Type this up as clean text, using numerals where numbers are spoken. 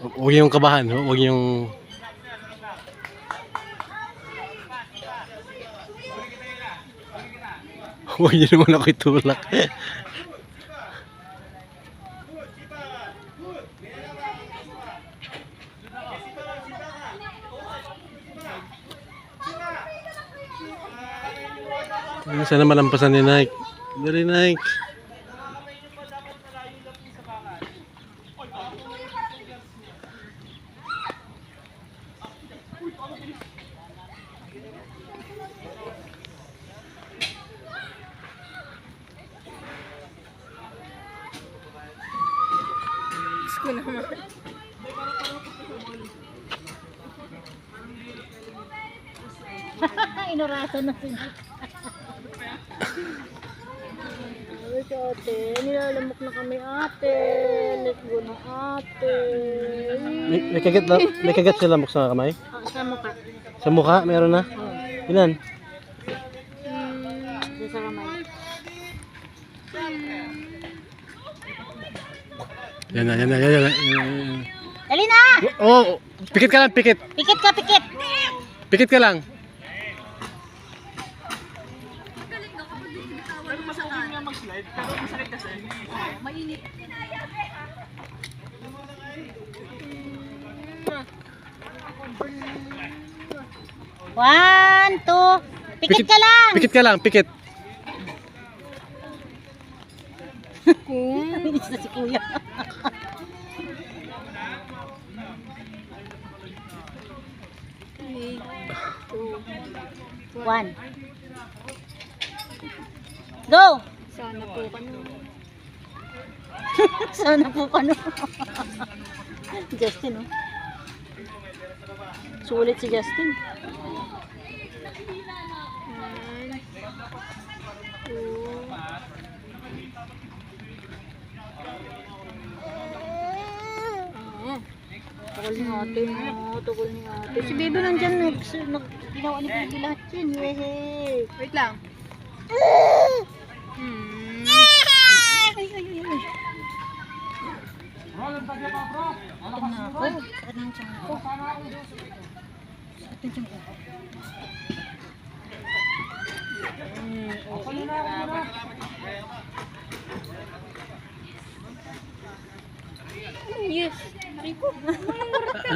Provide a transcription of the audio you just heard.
Huwag yung kabahan, huwag yung... Huwag niyo naman ako itulak. Sana malampasan ni Nike. Dali, Nike. Ko naman. Inurasan na sila. Ay, ate, nilalamok na kami, ate. Let's go na, ate. May kagat sila sa kamay? Sa mukha. Sa mukha? Meron na? Ilan? Sa kamay. Yan na. Dali na! Oh, pikit ka lang, pikit. Pikit ka, pikit! Pikit ka lang. Mainit. One, two. Pikit ka lang! Pikit ka lang, pikit. Bilis na si kuya. One. Go! Sana po ka no. Sana po ka no. Justin, oh. Sulit si Justin. Tukol ni ate, no? Tukol ni ate. Si Baby nandyan, ginawa ni Baby lahat yun. Yehey. Wait lang. Ay. Sakit na ako. Sakit ng tiyan ko. Sakit ng tiyan ko. Yes. Rico.